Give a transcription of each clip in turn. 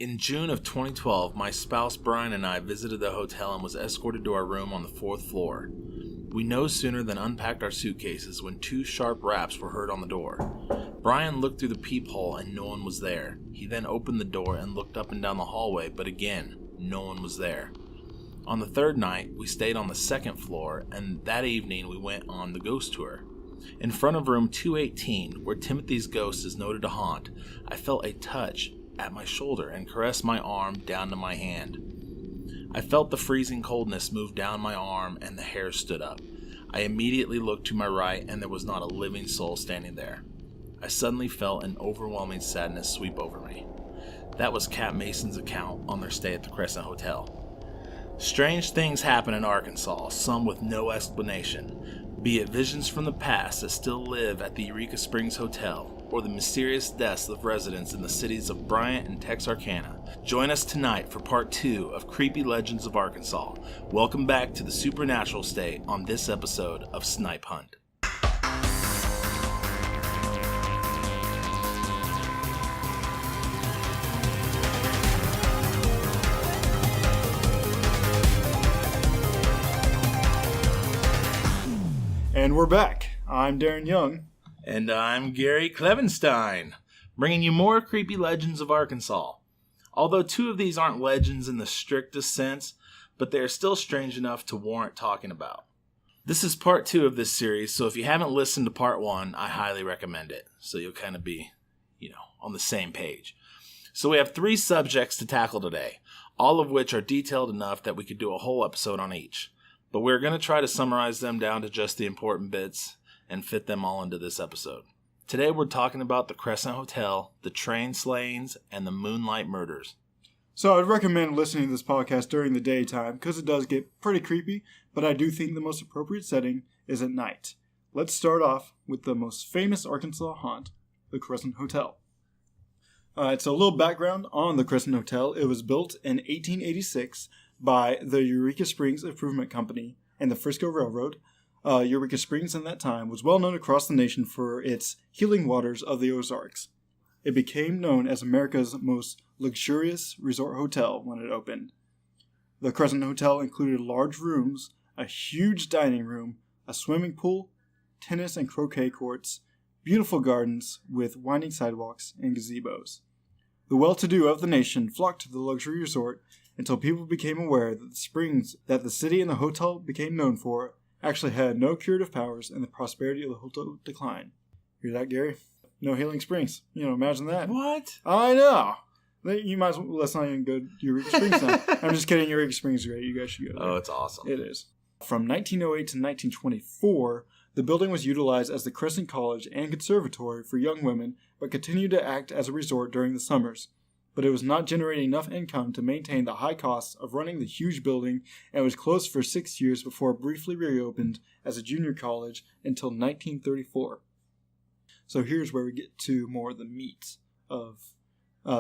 In June of 2012, my spouse Brian and I visited the hotel and was escorted to our room on the 4th floor. We no sooner than unpacked our suitcases when 2 sharp raps were heard on the door. Brian looked through the peephole and no one was there. He then opened the door and looked up and down the hallway, but again, no one was there. On the 3rd night, we stayed on the 2nd floor, and that evening we went on the ghost tour. In front of room 218, where Timothy's ghost is noted to haunt, I felt a touch at my shoulder and caressed my arm down to my hand. I felt the freezing coldness move down my arm and the hair stood up. I immediately looked to my right and there was not a living soul standing there. I suddenly felt an overwhelming sadness sweep over me. That was Cap Mason's account on their stay at the Crescent Hotel. Strange things happen in Arkansas, some with no explanation, be it visions from the past that still live at the Eureka Springs Hotel, or the mysterious deaths of residents in the cities of Bryant and Texarkana. Join us tonight for part 2 of Creepy Legends of Arkansas. Welcome back to the Supernatural State on this episode of Snipe Hunt. And we're back. I'm Darren Young. And I'm Gary Clevenstein, bringing you more Creepy Legends of Arkansas. Although 2 of these aren't legends in the strictest sense, but they are still strange enough to warrant talking about. This is part 2 of this series, so if you haven't listened to part 1, I highly recommend it, so you'll kind of be, on the same page. So we have 3 subjects to tackle today, all of which are detailed enough that we could do a whole episode on each. But we're going to try to summarize them down to just the important bits and fit them all into this episode. Today we're talking about the Crescent Hotel, the train slayings, and the Moonlight Murders. So I'd recommend listening to this podcast during the daytime because it does get pretty creepy, but I do think the most appropriate setting is at night. Let's start off with the most famous Arkansas haunt, the Crescent Hotel. So a little background on the Crescent Hotel. It was built in 1886 by the Eureka Springs Improvement Company and the Frisco Railroad. Eureka Springs in that time was well known across the nation for its healing waters of the Ozarks. It became known as America's most luxurious resort hotel when it opened. The Crescent Hotel included large rooms, a huge dining room, a swimming pool, tennis and croquet courts, beautiful gardens with winding sidewalks and gazebos. The well-to-do of the nation flocked to the luxury resort until people became aware that the springs that the city and the hotel became known for actually had no curative powers and the prosperity of the hotel declined. Hear that, Gary? No healing springs. Imagine that. What? I know. You might as well, let's not even go to Eureka Springs now. I'm just kidding. Eureka Springs is great. You guys should go there. Oh, it's awesome. It is. From 1908 to 1924, the building was utilized as the Crescent College and Conservatory for young women, but continued to act as a resort during the summers. But it was not generating enough income to maintain the high costs of running the huge building and was closed for 6 years before briefly reopened as a junior college until 1934. So here's where we get to more of the meat of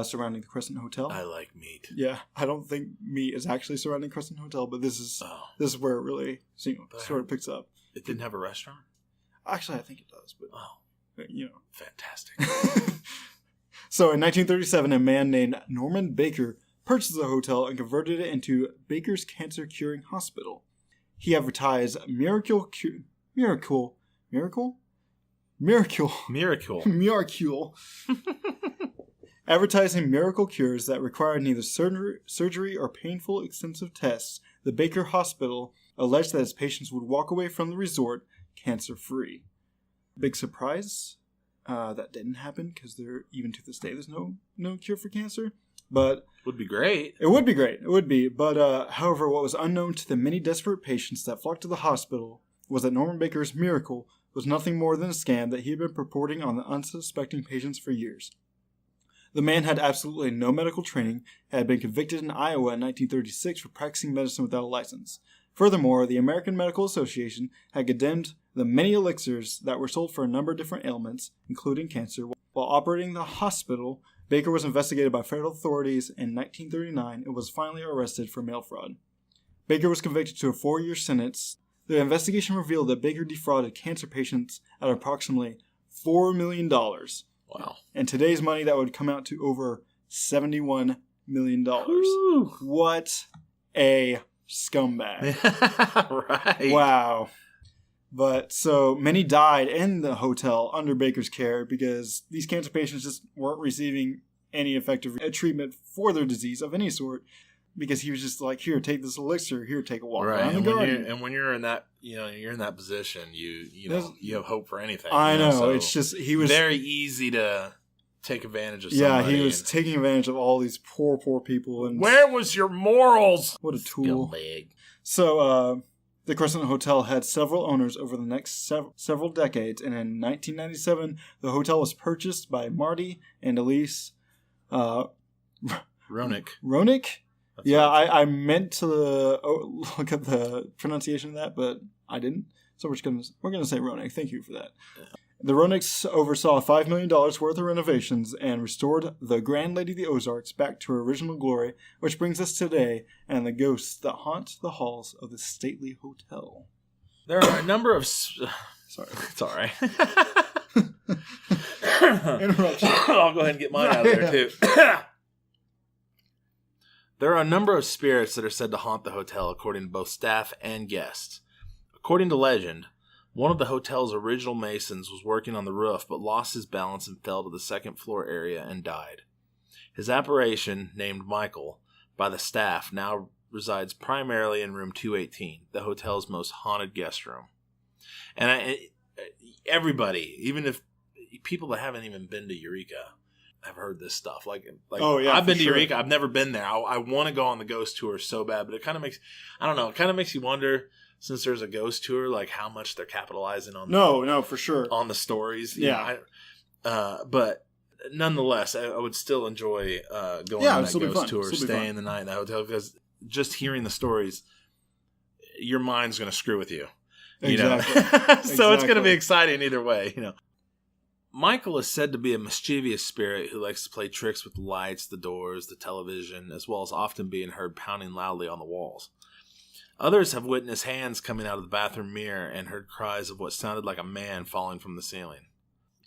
surrounding the Crescent Hotel. I like meat. Yeah, I don't think meat is actually surrounding Crescent Hotel, but this is where it really sort of picks up. It didn't have a restaurant? Actually, I think it does, but fantastic. So in 1937, a man named Norman Baker purchased the hotel and converted it into Baker's Cancer Curing Hospital. He advertised miracle, advertising miracle cures that required neither surgery or painful extensive tests. The Baker Hospital alleged that its patients would walk away from the resort cancer-free. Big surprise. That didn't happen because even to this day there's no cure for cancer. But would be great. It would be great. It would be. But however, what was unknown to the many desperate patients that flocked to the hospital was that Norman Baker's miracle was nothing more than a scam that he had been purporting on the unsuspecting patients for years. The man had absolutely no medical training, had been convicted in Iowa in 1936 for practicing medicine without a license. Furthermore, the American Medical Association had condemned the many elixirs that were sold for a number of different ailments, including cancer. While operating the hospital, Baker was investigated by federal authorities in 1939 and was finally arrested for mail fraud. Baker was convicted to a 4-year sentence. The investigation revealed that Baker defrauded cancer patients at approximately $4 million. Wow. In today's money, that would come out to over $71 million. Whew. What a scumbag. Right. Wow. But so many died in the hotel under Baker's care because these cancer patients just weren't receiving any effective treatment for their disease of any sort, because he was just like, here, take this elixir, here, take a walk around the garden. And when you're in that, you're in that position, you have hope for anything. I know. So it's just, he was very easy to take advantage of somebody. Yeah, he was taking advantage of all these poor people. And where was your morals? What a tool. Scumbag. So, the Crescent Hotel had several owners over the next several decades, and in 1997, the hotel was purchased by Marty and Elise Roenick. Roenick? That's Yeah, right. I meant to look up the pronunciation of that, but I didn't. So we're gonna say Roenick. Thank you for that. Yeah. The Roenicks oversaw $5 million worth of renovations and restored the Grand Lady of the Ozarks back to her original glory, which brings us today and the ghosts that haunt the halls of the stately hotel. There are a number of... Sorry. It's all right. Interruption. I'll go ahead and get mine out of there, too. There are a number of spirits that are said to haunt the hotel, according to both staff and guests. According to legend, one of the hotel's original masons was working on the roof but lost his balance and fell to the second floor area and died. His apparition, named Michael, by the staff now resides primarily in room 218, the hotel's most haunted guest room. And everybody, even if people that haven't even been to Eureka, have heard this stuff. Like oh, yeah, I've been to sure. Eureka. I've never been there. I want to go on the ghost tour so bad, but it kind of makes, I don't know, it kind of makes you wonder, since there's a ghost tour, like how much they're capitalizing on. No, for sure. On the stories. Yeah. But nonetheless, I would still enjoy going Yeah, on it'll that be ghost fun. tour, It'll be staying fun. the night in the hotel, because just hearing the stories, your mind's going to screw with you. Exactly. So it's going to Exactly. be exciting either way, Michael is said to be a mischievous spirit who likes to play tricks with the lights, the doors, the television, as well as often being heard pounding loudly on the walls. Others have witnessed hands coming out of the bathroom mirror and heard cries of what sounded like a man falling from the ceiling.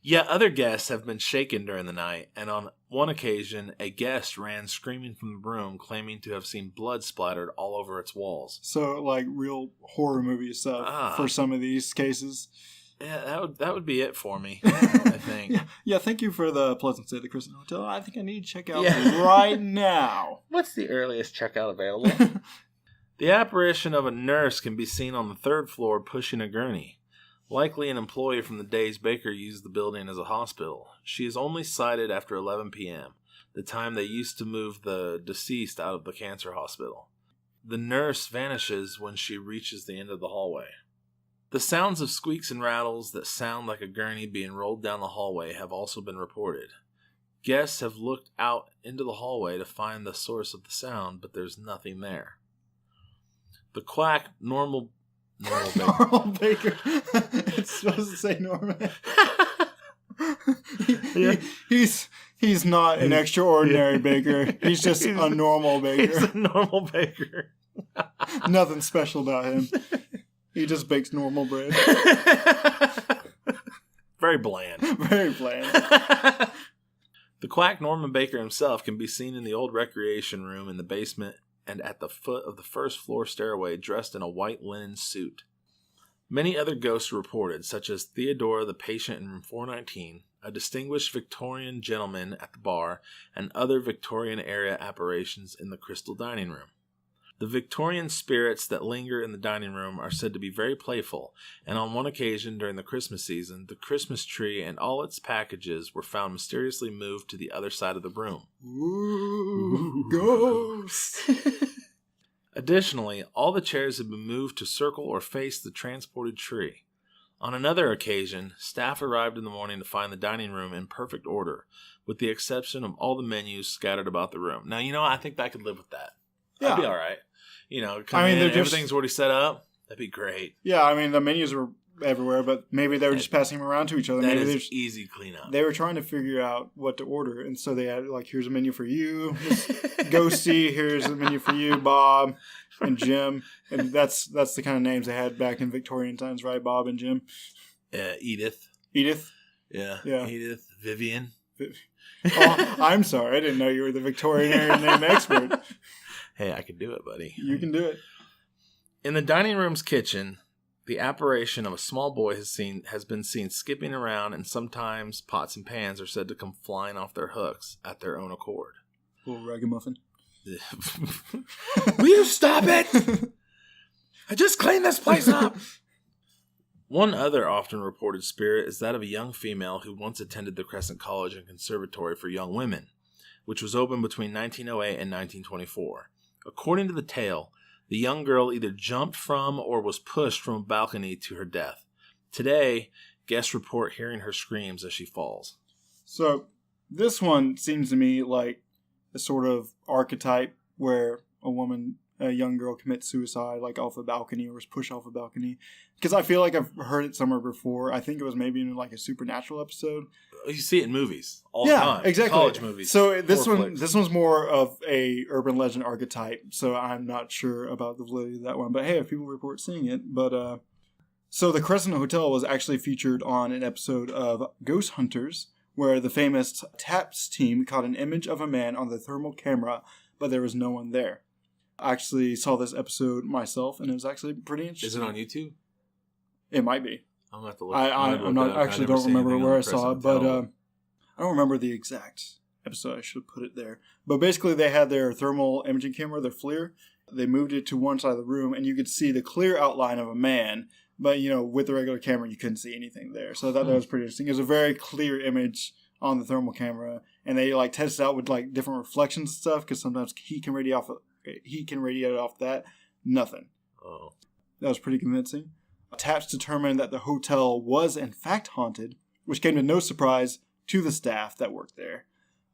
Yet other guests have been shaken during the night, and on one occasion, a guest ran screaming from the room, claiming to have seen blood splattered all over its walls. So, like, real horror movie stuff for some of these cases. Yeah, that would be it for me, I think. Yeah, thank you for the pleasant stay at the Crescent Hotel. I think I need to check out right now. What's the earliest checkout available? The apparition of a nurse can be seen on the third floor pushing a gurney. Likely an employee from the days Baker used the building as a hospital. She is only sighted after 11 p.m., the time they used to move the deceased out of the cancer hospital. The nurse vanishes when she reaches the end of the hallway. The sounds of squeaks and rattles that sound like a gurney being rolled down the hallway have also been reported. Guests have looked out into the hallway to find the source of the sound, but there's nothing there. The quack Normal Baker. Normal Baker. It's supposed to say Norman. He's not an extraordinary baker. He's just a normal baker. He's a normal baker. Nothing special about him. He just bakes normal bread. Very bland. Very bland. The quack Norman Baker himself can be seen in the old recreation room in the basement and at the foot of the first floor stairway, dressed in a white linen suit. Many other ghosts were reported, such as Theodora the patient in room 419, a distinguished Victorian gentleman at the bar, and other Victorian-era apparitions in the crystal dining room. The Victorian spirits that linger in the dining room are said to be very playful, and on one occasion during the Christmas season, the Christmas tree and all its packages were found mysteriously moved to the other side of the room. Ooh, ghosts. Additionally, all the chairs have been moved to circle or face the transported tree. On another occasion, staff arrived in the morning to find the dining room in perfect order, with the exception of all the menus scattered about the room. Now, I think I could live with that. That'd be all right. Everything's already set up. That'd be great. Yeah, I mean, the menus were everywhere, but maybe they were just passing them around to each other. That maybe is easy cleanup. They were trying to figure out what to order, and so they had, like, here's a menu for you, Ghosty, here's a menu for you, Bob and Jim. And that's the kind of names they had back in Victorian times, right? Bob and Jim. Edith. Edith. Yeah. Yeah. Edith. Vivian. Oh, I'm sorry. I didn't know you were the Victorian era name expert. Hey, I can do it, buddy. You can do it. In the dining room's kitchen, the apparition of a small boy has been seen skipping around, and sometimes pots and pans are said to come flying off their hooks at their own accord. Little ragamuffin. Will you stop it? I just cleaned this place up. One other often reported spirit is that of a young female who once attended the Crescent College and Conservatory for Young Women, which was open between 1908 and 1924. According to the tale, the young girl either jumped from or was pushed from a balcony to her death. Today, guests report hearing her screams as she falls. So, this one seems to me like a sort of archetype where a young girl commits suicide, like off a balcony or was pushed off a balcony. Because I feel like I've heard it somewhere before. I think it was maybe in like a Supernatural episode. You see it in movies all the time. Yeah, exactly. College movies. So this one's more of a urban legend archetype. So I'm not sure about the validity of that one. But hey, if people report seeing it, so the Crescent Hotel was actually featured on an episode of Ghost Hunters, where the famous TAPS team caught an image of a man on the thermal camera, but there was no one there. I actually saw this episode myself, and it was actually pretty interesting. Is it on YouTube? It might be. I'm going to have to look. I'm not actually don't remember where I saw it, but I don't remember the exact episode. I should have put it there. But basically, they had their thermal imaging camera, their FLIR. They moved it to one side of the room, and you could see the clear outline of a man. But, with the regular camera, you couldn't see anything there. So I thought that was pretty interesting. It was a very clear image on the thermal camera, and they tested out with different reflections and stuff, because sometimes heat can radiate off that. Nothing. Oh. That was pretty convincing. TAPS determined that the hotel was in fact haunted, which came to no surprise to the staff that worked there.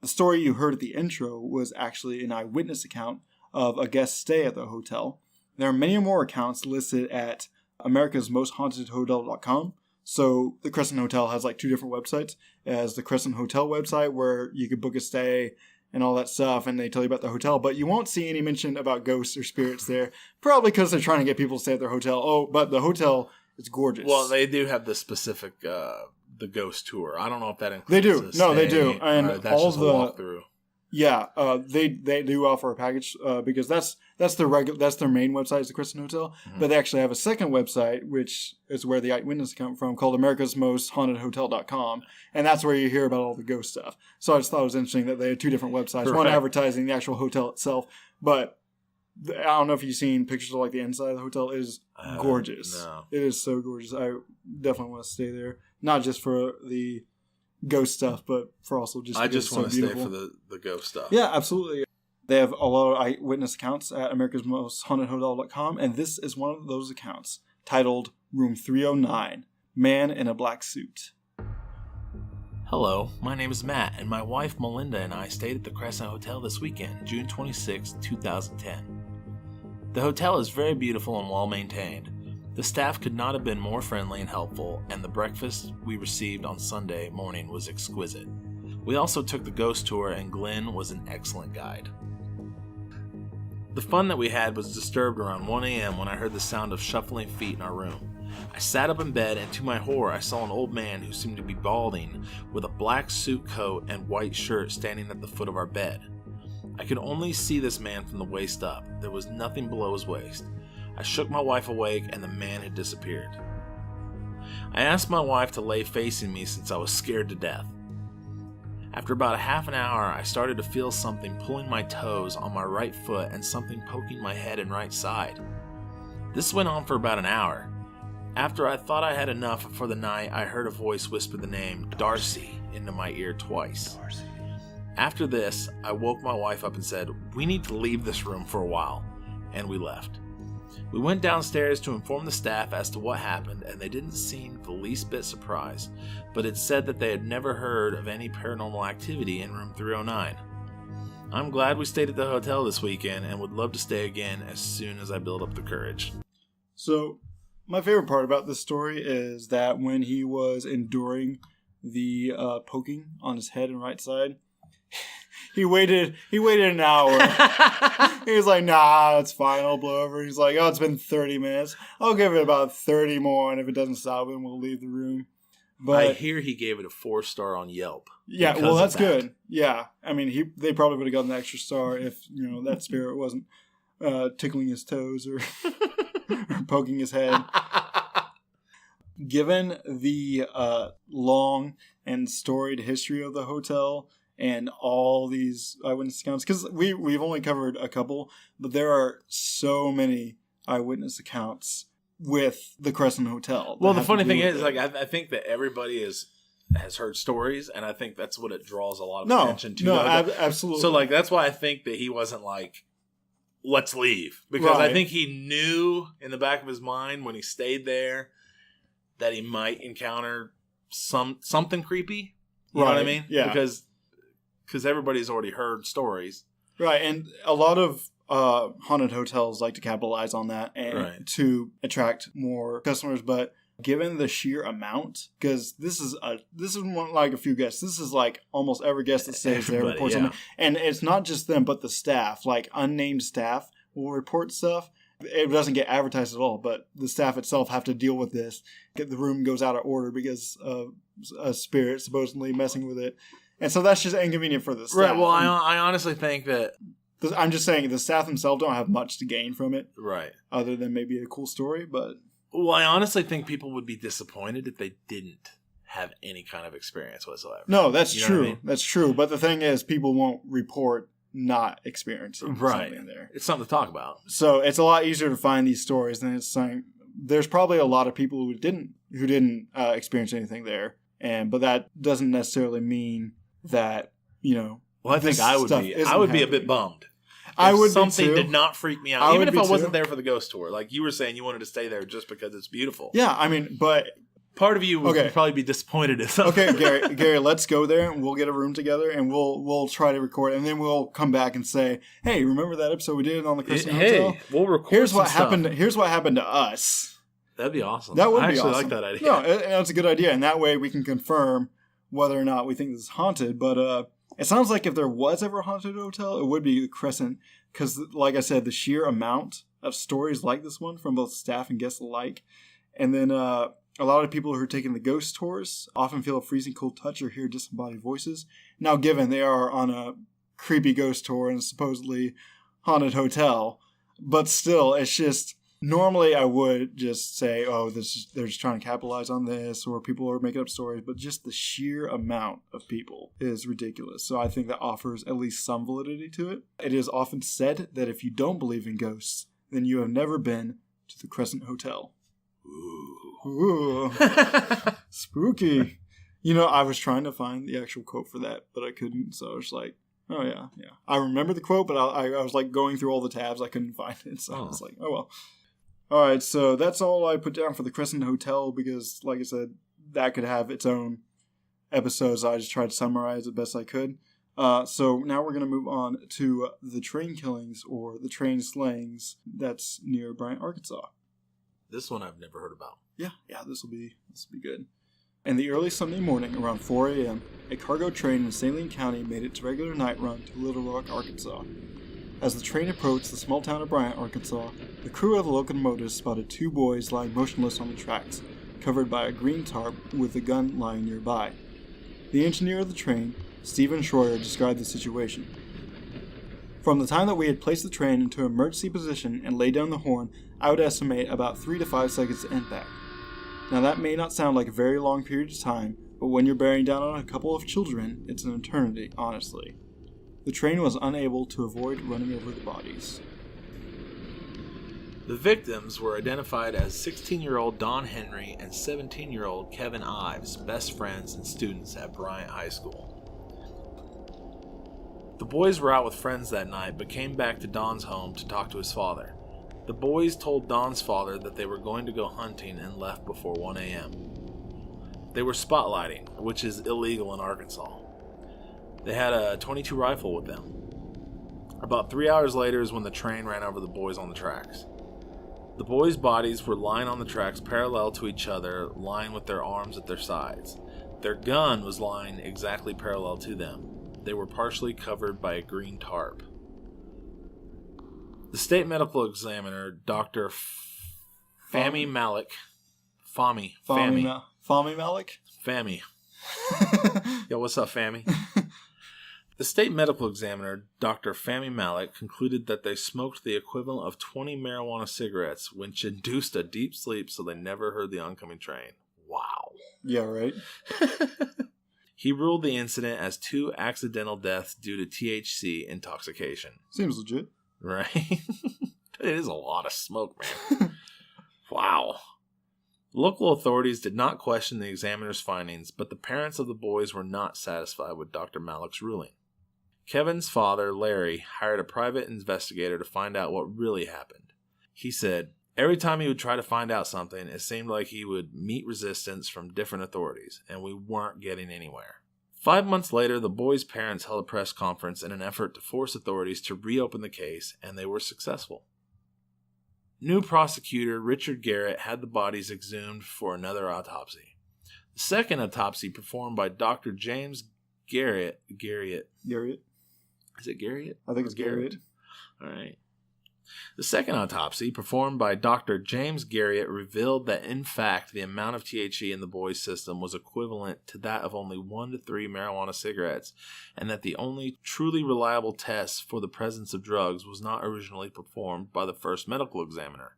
The story you heard at the intro was actually an eyewitness account of a guest stay at the hotel. There are many more accounts listed at americasmosthauntedhotel.com. So the Crescent Hotel has 2 different websites. It has the Crescent Hotel website where you could book a stay and all that stuff, and they tell you about the hotel, but you won't see any mention about ghosts or spirits there, probably because they're trying to get people to stay at their hotel. Oh, but the hotel is gorgeous. Well, they do have the specific, the ghost tour. I don't know if that includes They do. No, they do. And that's all just a walkthrough. Yeah, they do offer a package because that's their main website is the Crescent Hotel, but they actually have a second website which is where the eyewitness come from, called americasmosthauntedhotel.com, and that's where you hear about all the ghost stuff. So I just thought it was interesting that they had 2 different websites, Correct. one advertising the actual hotel itself, but I don't know if you've seen pictures of the inside of the hotel. It is gorgeous. No. It is so gorgeous. I definitely want to stay there, not just for the ghost stuff, but for also just I just want to stay beautiful. for the ghost stuff. Yeah, absolutely. They have a lot of eyewitness accounts at americasmosthauntedhotel.com, and this is one of those accounts titled Room 309, Man in a Black Suit. Hello, my name is Matt, and my wife Melinda and I stayed at the Crescent Hotel this weekend, June 26, 2010. The hotel is very beautiful and well maintained. The staff could not have been more friendly and helpful, and the breakfast we received on Sunday morning was exquisite. We also took the ghost tour, and Glenn was an excellent guide. The fun that we had was disturbed around 1 a.m. when I heard the sound of shuffling feet in our room. I sat up in bed, and to my horror, I saw an old man who seemed to be balding, with a black suit coat and white shirt standing at the foot of our bed. I could only see this man from the waist up. There was nothing below his waist. I shook my wife awake, and the man had disappeared. I asked my wife to lay facing me since I was scared to death. After about a half an hour, I started to feel something pulling my toes on my right foot and something poking my head and right side. This went on for about an hour. After I thought I had enough for the night, I heard a voice whisper the name Darcy into my ear twice. Darcy. After this, I woke my wife up and said, "We need to leave this room for a while," and we left. We went downstairs to inform the staff as to what happened, and they didn't seem the least bit surprised, but it said that they had never heard of any paranormal activity in room 309. I'm glad we stayed at the hotel this weekend and would love to stay again as soon as I build up the courage. So, my favorite part about this story is that when he was enduring the poking on his head and right side, he waited an hour. He was like, "Nah, it's fine, I'll blow over." He's like, "Oh, it's been 30 minutes. I'll give it about 30 more, and if it doesn't stop, then we'll leave the room." But I hear he gave it a 4-star on Yelp. Yeah, because well, of that's that. good. Yeah, I mean, they probably would have gotten an extra star if that spirit wasn't tickling his toes or, or poking his head. Given the long and storied history of the hotel and all these eyewitness accounts, because we've only covered a couple, but there are so many eyewitness accounts with the Crescent Hotel. Well, the funny thing is, like, I think that everybody has heard stories, and I think that's what it draws a lot of attention to. Absolutely. So, like, that's why I think that he wasn't like, let's leave. Because I Right. think he knew in the back of his mind when he stayed there that he might encounter something creepy. You know what I Right. mean? Yeah. Because everybody's already heard stories. Right, and a lot of haunted hotels like to capitalize on that and Right. to attract more customers. But given the sheer amount, because this is one, like a few guests. This is like almost every guest that stays there Everybody, reports yeah. something, and it's not just them, but the staff, like unnamed staff, will report stuff. It doesn't get advertised at all, but the staff itself have to deal with this. The room goes out of order because of a spirit supposedly messing with it. And so that's just inconvenient for the staff. Right. Well, I honestly think that. I'm just saying the staff themselves don't have much to gain from it, Right. other than maybe a cool story. But Well, I honestly think people would be disappointed if they didn't have any kind of experience whatsoever. no, that's You know what true. I mean? That's true. But the thing is, people won't report not experiencing Right. something there. It's something to talk about. So it's a lot easier to find these stories than it's saying. There's probably a lot of people who didn't experience anything there, but that doesn't necessarily mean that Well, I think this I would stuff be. isn't I would be a happening. bit bummed. I If would be something too. did not freak me out, I even would if be I wasn't too. there for the ghost tour. Like you were saying, you wanted to stay there just because it's beautiful. Yeah, I mean, but Part of you would Okay. probably be disappointed if something. okay, Gary, let's go there and we'll get a room together and we'll try to record, and then we'll come back and say, hey, remember that episode we did on the Crescent Hotel? Hey, we'll record. Here's what some stuff. happened. Here's what happened to us. That'd be awesome. That would I be actually awesome. like that idea. No, that's a good idea, and that way we can confirm whether or not we think this is haunted. But it sounds like if there was ever a haunted hotel, it would be the Crescent, because, like I said, the sheer amount of stories like this one from both staff and guests alike, and then a lot of people who are taking the ghost tours often feel a freezing cold touch or hear disembodied voices. Now, given they are on a creepy ghost tour and supposedly haunted hotel, but still, it's just. Normally, I would just say, "Oh, they're just trying to capitalize on this," or people are making up stories. But just the sheer amount of people is ridiculous. So I think that offers at least some validity to it. It is often said that if you don't believe in ghosts, then you have never been to the Crescent Hotel. Ooh, spooky. I was trying to find the actual quote for that, but I couldn't. So I was like, "Oh yeah." I remember the quote, but I was like going through all the tabs. I couldn't find it, so I was like, "Oh well." All right, so that's all I put down for the Crescent Hotel because, like I said, that could have its own episodes. I just tried to summarize it best I could. So now we're going to move on to the train killings or the train slayings that's near Bryant, Arkansas. This one I've never heard about. Yeah, this will be good. In the early Sunday morning, around 4 a.m., a cargo train in Saline County made its regular night run to Little Rock, Arkansas. As the train approached the small town of Bryant, Arkansas, the crew of the locomotive spotted two boys lying motionless on the tracks, covered by a green tarp with a gun lying nearby. The engineer of the train, Stephen Schroyer, described the situation. From the time that we had placed the train into emergency position and laid down the horn, I would estimate about 3 to 5 seconds to impact. Now that may not sound like a very long period of time, but when you're bearing down on a couple of children, it's an eternity, honestly. The train was unable to avoid running over the bodies. The victims were identified as 16-year-old Don Henry and 17-year-old Kevin Ives, best friends and students at Bryant High School. The boys were out with friends that night but came back to Don's home to talk to his father. The boys told Don's father that they were going to go hunting and left before 1 a.m. They were spotlighting, which is illegal in Arkansas. They had a .22 rifle with them. About 3 hours later is when the train ran over the boys on the tracks. The boys' bodies were lying on the tracks parallel to each other, lying with their arms at their sides. Their gun was lying exactly parallel to them. They were partially covered by a green tarp. The state medical examiner, Dr. Fahmy Malik, Fahmy Malik? Fahmy, Yo, what's up, Fammy? The state medical examiner, Dr. Fahmy Malek, concluded that they smoked the equivalent of 20 marijuana cigarettes, which induced a deep sleep so they never heard the oncoming train. Wow. Yeah, right? He ruled the incident as 2 accidental deaths due to THC intoxication. Seems legit. Right? It is a lot of smoke, man. Wow. Local authorities did not question the examiner's findings, but the parents of the boys were not satisfied with Dr. Malek's ruling. Kevin's father, Larry, hired a private investigator to find out what really happened. He said, every time he would try to find out something, it seemed like he would meet resistance from different authorities, and we weren't getting anywhere. 5 months later, the boys' parents held a press conference in an effort to force authorities to reopen the case, and they were successful. New prosecutor Richard Garrett had the bodies exhumed for another autopsy. The second autopsy, performed by Dr. James Garrett. Garrett? Is it Garrett? I think it's Garrett. All right. The second autopsy, performed by Dr. James Garrett, revealed that, in fact, the amount of THC in the boys' system was equivalent to that of only 1 to 3 marijuana cigarettes, and that the only truly reliable test for the presence of drugs was not originally performed by the first medical examiner.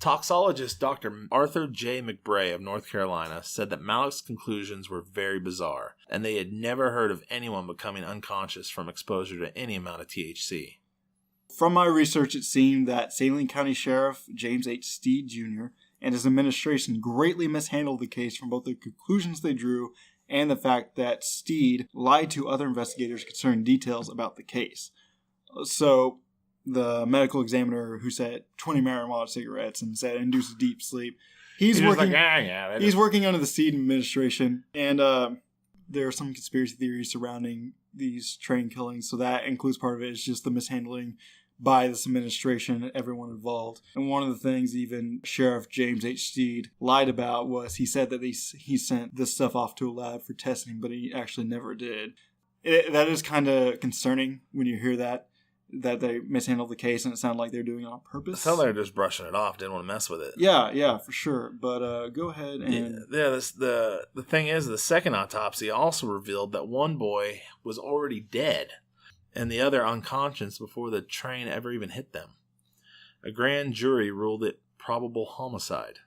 Toxologist Dr. Arthur J. McBray of North Carolina said that Malek's conclusions were very bizarre, and they had never heard of anyone becoming unconscious from exposure to any amount of THC. From my research, it seemed that Saline County Sheriff James H. Steed Jr. and his administration greatly mishandled the case from both the conclusions they drew and the fact that Steed lied to other investigators concerning details about the case. So, the medical examiner who said 20 marijuana cigarettes and said induced deep sleep, he's working under the Steed administration, and there are some conspiracy theories surrounding these train killings, so that includes part of it is just the mishandling by this administration and everyone involved. And one of the things even Sheriff James H. Steed lied about was he said that he sent this stuff off to a lab for testing, but he actually never did. That is kind of concerning when you hear that they mishandled the case and it sounded like they're doing it on purpose. It sounded like they're just brushing it off, didn't want to mess with it. Yeah, for sure. But go ahead and... The thing is, the second autopsy also revealed that one boy was already dead and the other unconscious before the train ever even hit them. A grand jury ruled it probable homicide.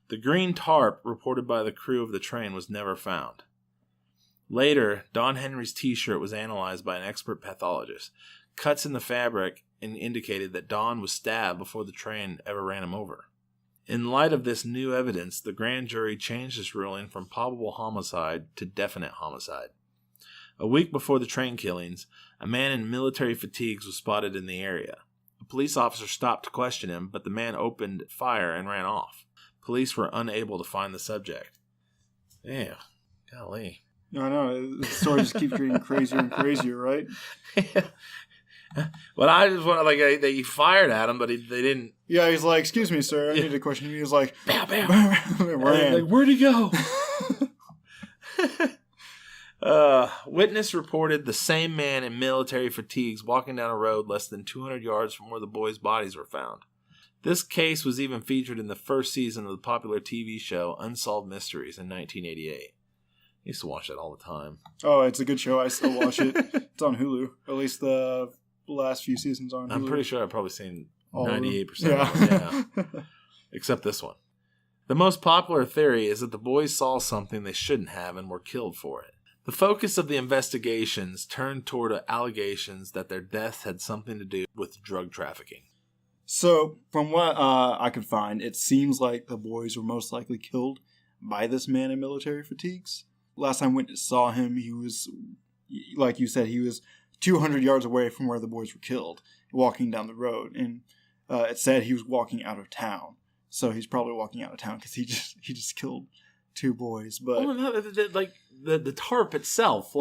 The green tarp reported by the crew of the train was never found. Later, Don Henry's t-shirt was analyzed by an expert pathologist. Cuts in the fabric indicated that Don was stabbed before the train ever ran him over. In light of this new evidence, the grand jury changed its ruling from probable homicide to definite homicide. A week before the train killings, a man in military fatigues was spotted in the area. A police officer stopped to question him, but the man opened fire and ran off. Police were unable to find the subject. Damn. Golly. I know. The story just keeps getting crazier and crazier, right? But I just want to, they fired at him, but they didn't. Yeah, he's like, excuse me, sir, I need to question you. He was like, bam, bam. Ran. Where'd he go? Witness reported the same man in military fatigues walking down a road less than 200 yards from where the boys' bodies were found. This case was even featured in the first season of the popular TV show Unsolved Mysteries in 1988. I used to watch that all the time. Oh, it's a good show. I still watch it. It's on Hulu. At least the last few seasons are on Hulu. I'm pretty sure I've probably seen all 98% of them. Yeah. Except this one. The most popular theory is that the boys saw something they shouldn't have and were killed for it. The focus of the investigations turned toward allegations that their deaths had something to do with drug trafficking. So, from what I could find, it seems like the boys were most likely killed by this man in military fatigues. Last time witness saw him, he was, like you said, he was 200 yards away from where the boys were killed, walking down the road. And it said he was walking out of town. So he's probably walking out of town because he just killed 2 boys. But the tarp itself.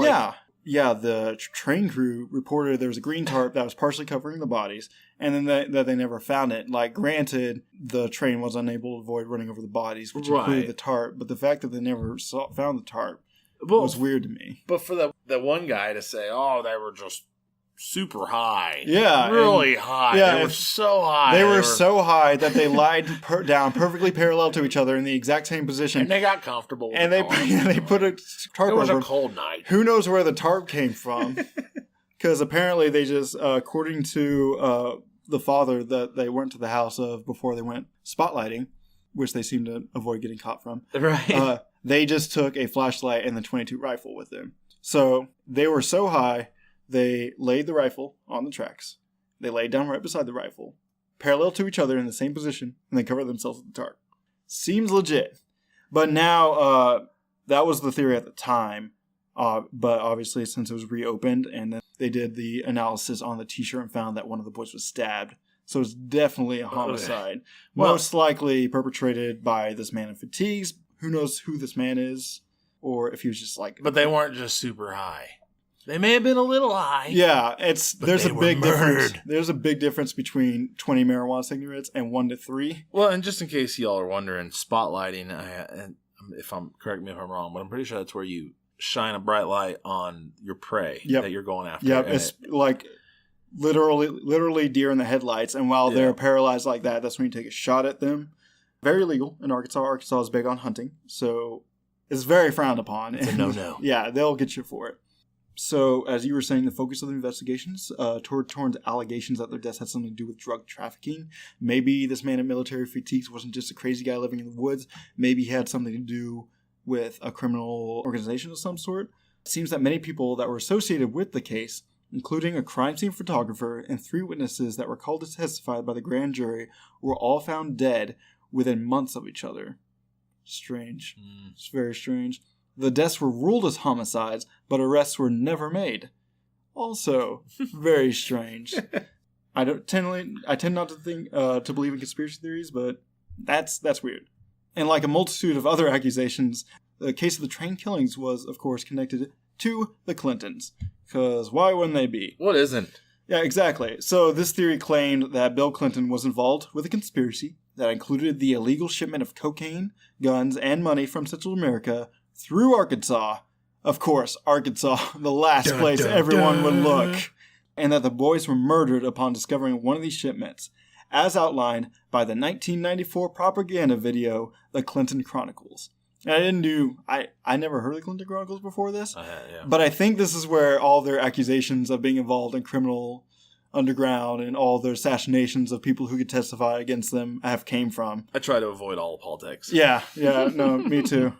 Yeah, the train crew reported there was a green tarp that was partially covering the bodies, and then that they never found it. Like, granted, the train was unable to avoid running over the bodies, which included the tarp, but the fact that they never found the tarp was weird to me. But for that one guy to say, oh, they were just super high. Yeah. Really high. yeah, They were so high. They were so high that they lied down perfectly parallel to each other in the exact same position. And they got comfortable with And they put a tarp It was over a them. cold night. Who knows where the tarp came from? Because apparently they just, according to the father that they went to the house of before they went spotlighting, which they seem to avoid getting caught from, Right. they just took a flashlight and the .22 rifle with them. So they were so high, they laid the rifle on the tracks. They laid down right beside the rifle, parallel to each other in the same position, and they covered themselves with the tarp. Seems legit. But now, that was the theory at the time. But obviously, since it was reopened and then they did the analysis on the t-shirt and found that one of the boys was stabbed. So it's definitely a homicide. Well, most likely perpetrated by this man in fatigues. Who knows who this man is? Or if he was just like... But they weren't just super high. They may have been a little high. Yeah, there's they a were big difference. murdered. There's a big difference between 20 marijuana cigarettes and 1 to 3. Well, and just in case y'all are wondering, spotlighting, and correct me if I'm wrong, but I'm pretty sure that's where you shine a bright light on your prey that you're going after. Yep, it's like literally deer in the headlights, and while they're paralyzed like that, that's when you take a shot at them. Very legal in Arkansas. Arkansas is big on hunting, so it's very frowned upon. It's a no-no. Yeah, they'll get you for it. So, as you were saying, the focus of the investigations towards allegations that their deaths had something to do with drug trafficking. Maybe this man in military fatigues wasn't just a crazy guy living in the woods. Maybe he had something to do with a criminal organization of some sort. It seems that many people that were associated with the case, including a crime scene photographer and 3 witnesses that were called to testify by the grand jury, were all found dead within months of each other. Strange. It's very strange. The deaths were ruled as homicides, but arrests were never made. Also, very strange. I tend not to believe in conspiracy theories, but that's weird. And like a multitude of other accusations, the case of the train killings was, of course, connected to the Clintons. Because why wouldn't they be? What isn't? Yeah, exactly. So this theory claimed that Bill Clinton was involved with a conspiracy that included the illegal shipment of cocaine, guns, and money from Central America through Arkansas. Of course, Arkansas, the last place everyone would look. And that the boys were murdered upon discovering one of these shipments, as outlined by the 1994 propaganda video, The Clinton Chronicles. And I never heard of the Clinton Chronicles before this, but I think this is where all their accusations of being involved in criminal underground and all their assassinations of people who could testify against them have came from. I try to avoid all politics. Yeah, no, me too.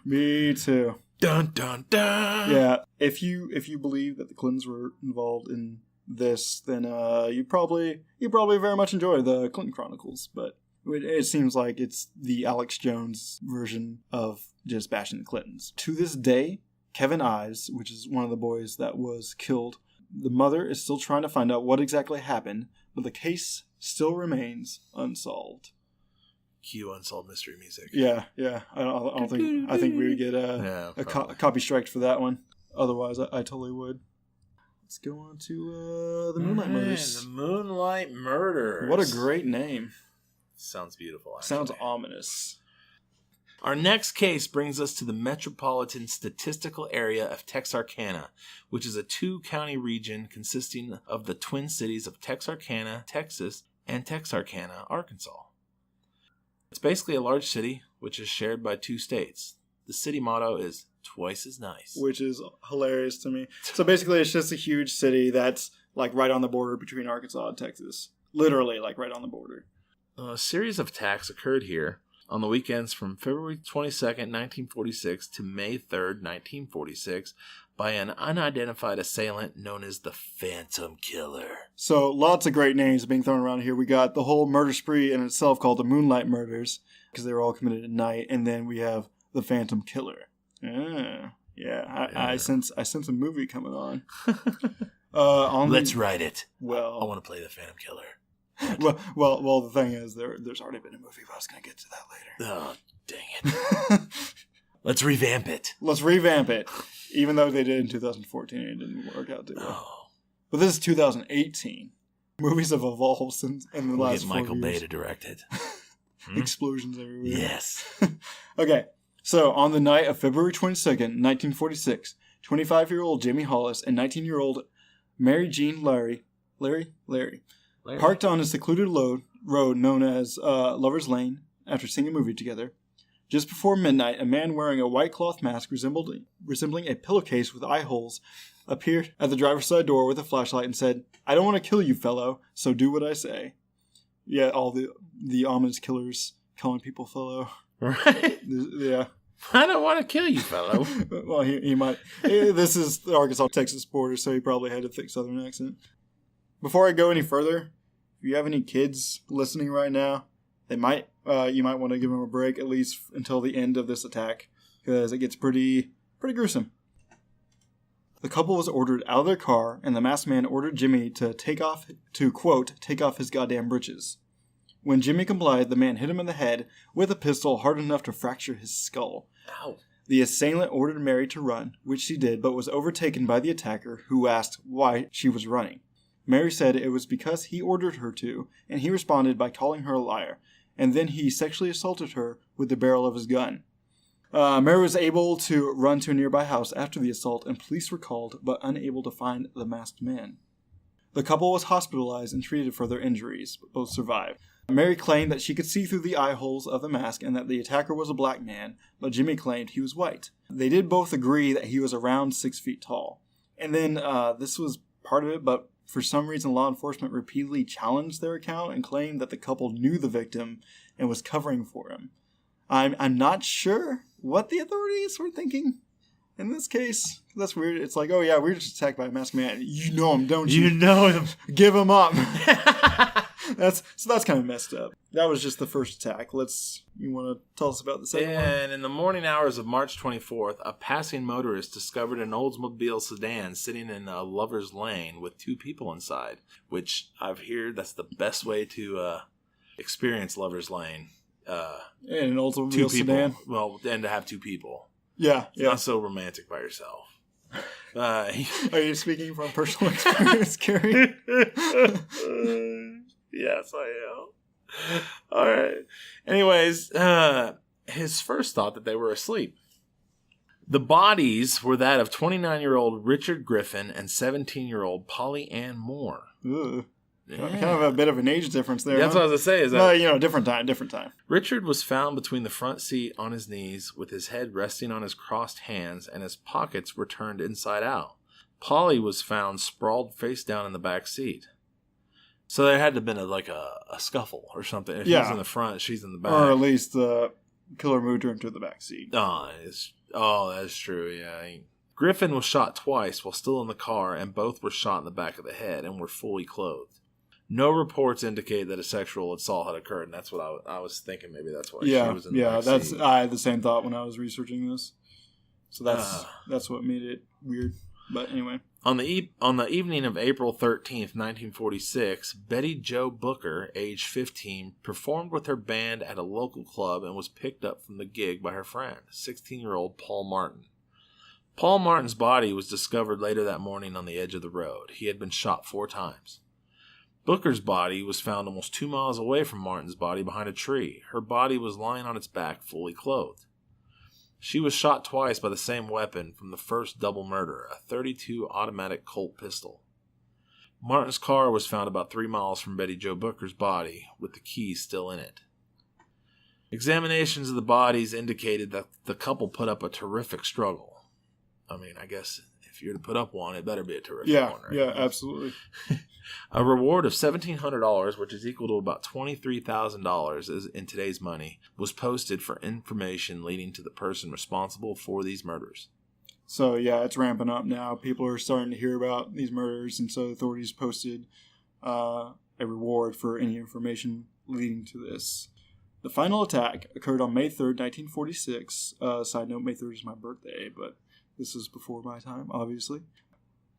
Dun dun dun. Yeah, if you believe that the Clintons were involved in this, then you probably very much enjoy the Clinton Chronicles. But it seems like it's the Alex Jones version of just bashing the Clintons. To this day, Kevin Ives, which is one of the boys that was killed, the mother is still trying to find out what exactly happened, but the case still remains unsolved. Cue unsolved mystery music. Yeah. I think we would get a copy strike for that one. Otherwise, I totally would. Let's go on to the Moonlight Murders. The Moonlight Murders. What a great name. Sounds beautiful, actually. Sounds ominous. Our next case brings us to the Metropolitan Statistical Area of Texarkana, which is a 2-county region consisting of the twin cities of Texarkana, Texas, and Texarkana, Arkansas. It's basically a large city, which is shared by 2 states. The city motto is twice as nice. Which is hilarious to me. So basically it's just a huge city that's like right on the border between Arkansas and Texas. Literally like right on the border. A series of attacks occurred here on the weekends from February 22nd, 1946 to May 3rd, 1946 by an unidentified assailant known as the Phantom Killer. So lots of great names being thrown around here. We got the whole murder spree in itself called the Moonlight Murders because they were all committed at night. And then we have the Phantom Killer. I sense a movie coming on. Let's write it. Well, I want to play the Phantom Killer. Well. The thing is, there's already been a movie, but I was going to get to that later. Oh, dang it! Let's revamp it. Even though they did in 2014, and it didn't work out too well. Oh. But this is 2018. Movies have evolved since in the last 4 years. Michael Bay to direct it. Explosions everywhere. Yes. Okay. So on the night of February 22nd, 1946, 25-year-old Jamie Hollis and 19-year-old Mary Jean Larry, parked on a secluded road known as Lover's Lane after seeing a movie together. Just before midnight, a man wearing a white cloth mask resembling a pillowcase with eye holes appeared at the driver's side door with a flashlight and said, "I don't want to kill you, fellow, so do what I say." Yeah, all the ominous killers calling people fellow. Right? Yeah. I don't want to kill you, fellow. Well, he might. This is the Arkansas-Texas border, so he probably had a thick Southern accent. Before I go any further, if you have any kids listening right now, you might want to give them a break at least until the end of this attack, because it gets pretty gruesome. The couple was ordered out of their car, and the masked man ordered Jimmy to quote, take off his goddamn britches. When Jimmy complied, the man hit him in the head with a pistol hard enough to fracture his skull. Ow. The assailant ordered Mary to run, which she did, but was overtaken by the attacker, who asked why she was running. Mary said it was because he ordered her to, and he responded by calling her a liar, and then he sexually assaulted her with the barrel of his gun. Mary was able to run to a nearby house after the assault, and police were called, but unable to find the masked man. The couple was hospitalized and treated for their injuries, but both survived. Mary claimed that she could see through the eye holes of the mask and that the attacker was a black man, but Jimmy claimed he was white. They did both agree that he was around 6 feet tall. And then this was part of it, but for some reason law enforcement repeatedly challenged their account and claimed that the couple knew the victim and was covering for him. I'm not sure what the authorities were thinking in this case. That's weird. It's like, oh yeah, we were just attacked by a masked man. You know him, don't you? You know him. Give him up. That's kind of messed up. That was just the first attack. You want to tell us about the second one? And in the morning hours of March 24th, a passing motorist discovered an Oldsmobile sedan sitting in a Lover's Lane with 2 people inside, which I've heard that's the best way to experience Lover's Lane. And an Oldsmobile 2 people. sedan. Well, and to have 2 people. Yeah, It's not so romantic by yourself. Are you speaking from personal experience, Carrie? Yes, I am. All right. Anyways, his first thought that they were asleep. The bodies were that of 29-year-old Richard Griffin and 17-year-old Polly Ann Moore. Ugh. Yeah. Kind of a bit of an age difference there. That's what I was going to say. Different time. Richard was found between the front seat on his knees with his head resting on his crossed hands and his pockets were turned inside out. Polly was found sprawled face down in the back seat. So there had to have been a scuffle or something. If he's in the front, she's in the back. Or at least the killer moved her into the back seat. That's true, yeah. Griffin was shot twice while still in the car, and both were shot in the back of the head and were fully clothed. No reports indicate that a sexual assault had occurred, and that's what I was thinking. Maybe that's why she was in the back seat. I had the same thought when I was researching this. So that's what made it weird. But anyway. On the evening of April 13th, 1946, Betty Jo Booker, age 15, performed with her band at a local club and was picked up from the gig by her friend, 16-year-old Paul Martin. Paul Martin's body was discovered later that morning on the edge of the road. He had been shot 4 times. Booker's body was found almost 2 miles away from Martin's body behind a tree. Her body was lying on its back, fully clothed. She was shot twice by the same weapon from the first double murder, a .32 automatic Colt pistol. Martin's car was found about 3 miles from Betty Jo Booker's body, with the keys still in it. Examinations of the bodies indicated that the couple put up a terrific struggle. I mean, I guess if you're to put up one, it better be a terrific one, right? Yeah, absolutely. A reward of $1,700, which is equal to about $23,000 in today's money, was posted for information leading to the person responsible for these murders. So, yeah, it's ramping up now. People are starting to hear about these murders, and so authorities posted a reward for any information leading to this. The final attack occurred on May 3rd, 1946. Side note, May 3rd is my birthday, but this is before my time, obviously.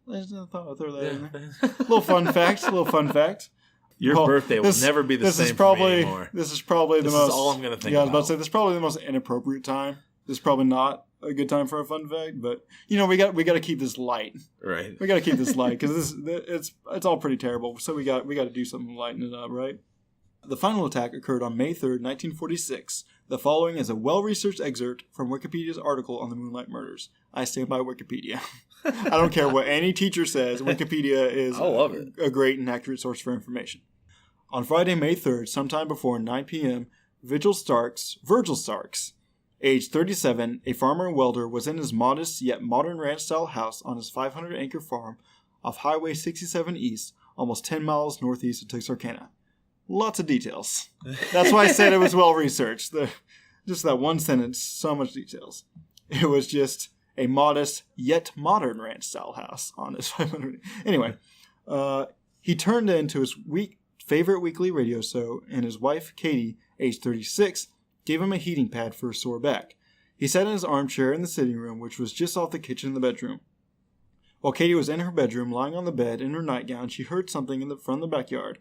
I thought I'd throw that in there. Little fun fact. Your birthday will never be the same for me anymore. This is probably the most... This is all I'm going to think about. Yeah, I was about to say, this is probably the most inappropriate time. This is probably not a good time for a fun fact, but, we got to keep this light. Right. We got to keep this light, because it's all pretty terrible, so we got to do something to lighten it up, right? The final attack occurred on May 3rd, 1946. The following is a well-researched excerpt from Wikipedia's article on the Moonlight Murders. I stand by Wikipedia. I don't care what any teacher says. Wikipedia is a great and accurate source for information. On Friday, May 3rd, sometime before 9 p.m., Virgil Starks, age 37, a farmer and welder, was in his modest yet modern ranch-style house on his 500-acre farm off Highway 67 East, almost 10 miles northeast of Texarkana. Lots of details. That's why I said it was well-researched. Just that one sentence, so much details. It was just a modest yet modern ranch-style house on his 500. Anyway, he turned into his favorite weekly radio show, and his wife, Katie, age 36, gave him a heating pad for a sore back. He sat in his armchair in the sitting room, which was just off the kitchen in the bedroom. While Katie was in her bedroom, lying on the bed in her nightgown, she heard something from the backyard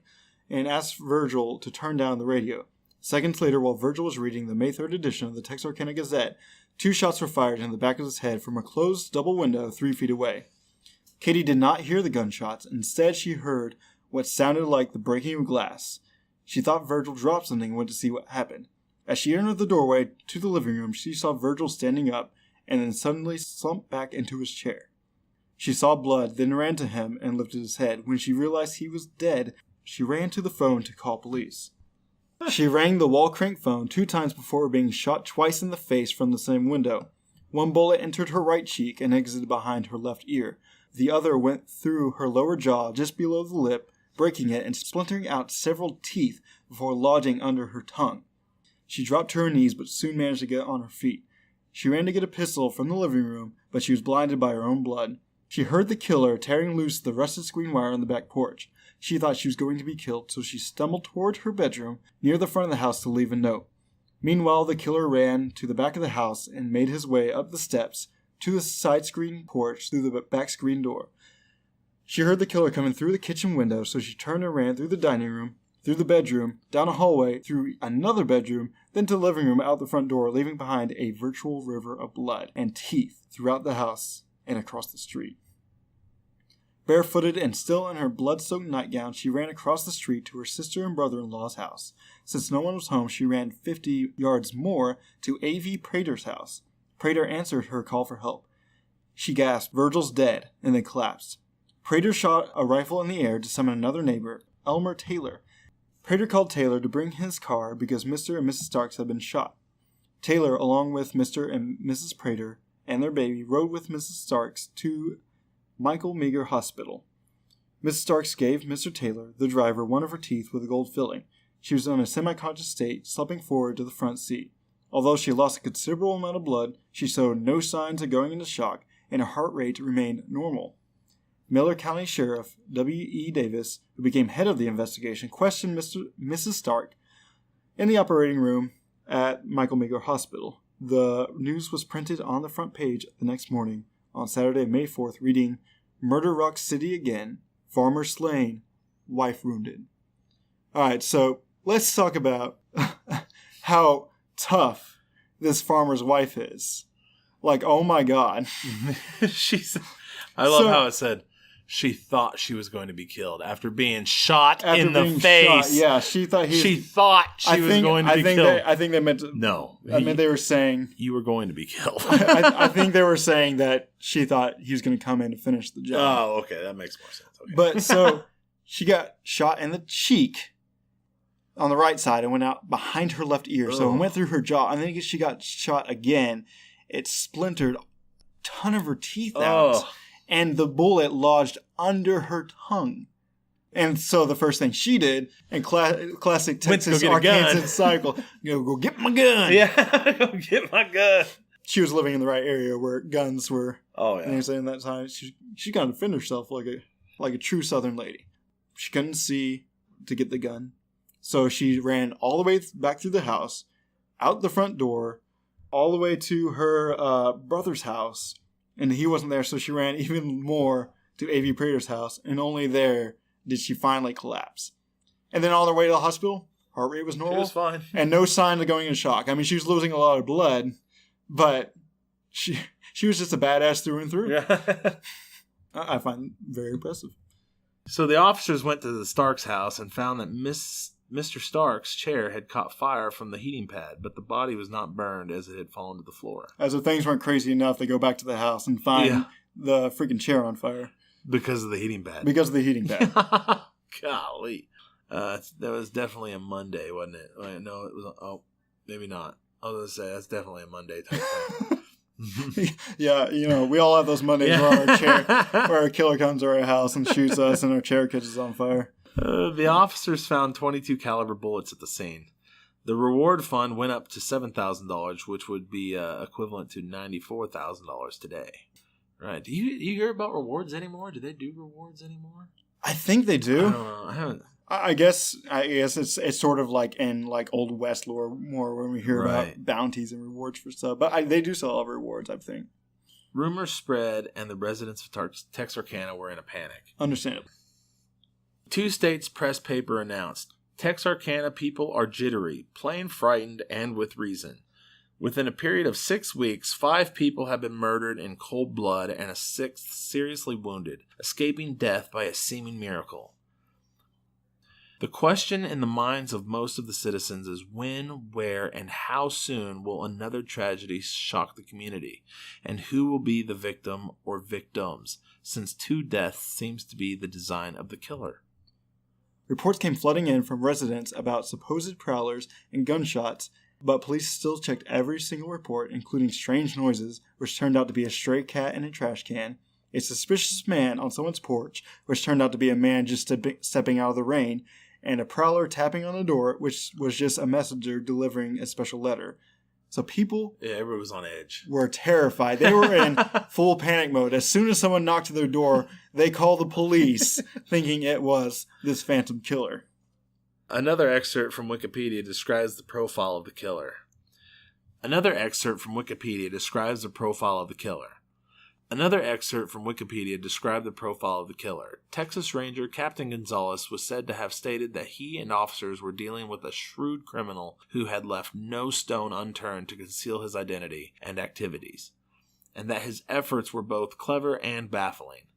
and asked Virgil to turn down the radio. Seconds later, while Virgil was reading the May 3rd edition of the Texarkana Gazette, 2 shots were fired in the back of his head from a closed double window 3 feet away. Katie did not hear the gunshots. Instead, she heard what sounded like the breaking of glass. She thought Virgil dropped something and went to see what happened. As she entered the doorway to the living room, she saw Virgil standing up and then suddenly slumped back into his chair. She saw blood, then ran to him and lifted his head. When she realized he was dead, she ran to the phone to call police. She rang the wall crank phone 2 times before being shot twice in the face from the same window. One bullet entered her right cheek and exited behind her left ear. The other went through her lower jaw just below the lip, breaking it and splintering out several teeth before lodging under her tongue. She dropped to her knees but soon managed to get on her feet. She ran to get a pistol from the living room, but she was blinded by her own blood. She heard the killer tearing loose the rusted screen wire on the back porch. She thought she was going to be killed, so she stumbled toward her bedroom near the front of the house to leave a note. Meanwhile, the killer ran to the back of the house and made his way up the steps to the side screen porch through the back screen door. She heard the killer coming through the kitchen window, so she turned and ran through the dining room, through the bedroom, down a hallway, through another bedroom, then to the living room, out the front door, leaving behind a virtual river of blood and teeth throughout the house and across the street. Barefooted and still in her blood-soaked nightgown, she ran across the street to her sister and brother-in-law's house. Since no one was home, she ran 50 yards more to A.V. Prater's house. Prater answered her call for help. She gasped, "Virgil's dead," and then collapsed. Prater shot a rifle in the air to summon another neighbor, Elmer Taylor. Prater called Taylor to bring his car because Mr. and Mrs. Starks had been shot. Taylor, along with Mr. and Mrs. Prater and their baby, rode with Mrs. Starks to Michael Meagher Hospital. Mrs. Starks gave Mr. Taylor, the driver, one of her teeth with a gold filling. She was in a semi-conscious state, slumping forward to the front seat. Although she lost a considerable amount of blood, she showed no signs of going into shock, and her heart rate remained normal. Miller County Sheriff W.E. Davis, who became head of the investigation, questioned Mrs. Stark in the operating room at Michael Meagher Hospital. The news was printed on the front page the next morning, on Saturday, May 4th, reading, "Murder Rock City again. Farmer slain. Wife wounded." Alright, so let's talk about how tough this farmer's wife is. Like, oh my god. I love how it said, she thought she was going to be killed after being shot in the face. Yeah, she thought she was going to be killed. I think they meant to, no. I mean, they were saying you were going to be killed. I think they were saying that she thought he was going to come in and finish the job. Oh, okay, that makes more sense. Okay. But so she got shot in the cheek on the right side and went out behind her left ear. So it went through her jaw, and then she got shot again. It splintered a ton of her teeth out. And the bullet lodged under her tongue. And so the first thing she did, in classic Texas Arkansas cycle, go get my gun. Yeah, go get my gun. She was living in the right area where guns were. Oh, yeah. And in that time, she got to defend herself like a true Southern lady. She couldn't see to get the gun. So she ran all the way back through the house, out the front door, all the way to her brother's house. And he wasn't there, so she ran even more to A.V. Prater's house, and only there did she finally collapse. And then on her way to the hospital, heart rate was normal. It was fine. And no sign of going into shock. I mean, she was losing a lot of blood, but she was just a badass through and through. Yeah. I find it very impressive. So the officers went to the Starks house and found that Miss Mr. Stark's chair had caught fire from the heating pad, but the body was not burned as it had fallen to the floor. As if things weren't crazy enough, they go back to the house and find the freaking chair on fire. Because of the heating pad. Because of the heating pad. Golly. That was definitely a Monday, wasn't it? No, it was. Oh, maybe not. I was going to say, that's definitely a Monday type thing. Yeah, we all have those Mondays where our killer comes to our house and shoots us and our chair catches on fire. The officers found .22 caliber bullets at the scene. The reward fund went up to $7,000, which would be equivalent to $94,000 today. Right. Do you hear about rewards anymore? Do they do rewards anymore? I think they do. I don't know. I haven't. I guess it's sort of like in like Old West lore more when we hear about bounties and rewards for stuff. But they do sell rewards, I think. Rumors spread, and the residents of Texarkana were in a panic. Understandable. 2 states' press paper announced, Texarkana people are jittery, plain frightened, and with reason. Within a period of 6 weeks, 5 people have been murdered in cold blood and a 6th seriously wounded, escaping death by a seeming miracle. The question in the minds of most of the citizens is when, where, and how soon will another tragedy shock the community, and who will be the victim or victims, since 2 deaths seems to be the design of the killer. Reports came flooding in from residents about supposed prowlers and gunshots, but police still checked every single report, including strange noises, which turned out to be a stray cat in a trash can, a suspicious man on someone's porch, which turned out to be a man just stepping out of the rain, and a prowler tapping on a door, which was just a messenger delivering a special letter. So people everyone was on edge. Were terrified. They were in full panic mode. As soon as someone knocked at their door, they called the police, thinking it was this phantom killer. Another excerpt from Wikipedia describes the profile of the killer. Another excerpt from Wikipedia describes the profile of the killer. Texas Ranger Captain Gonzalez was said to have stated that he and officers were dealing with a shrewd criminal who had left no stone unturned to conceal his identity and activities, and that his efforts were both clever and baffling.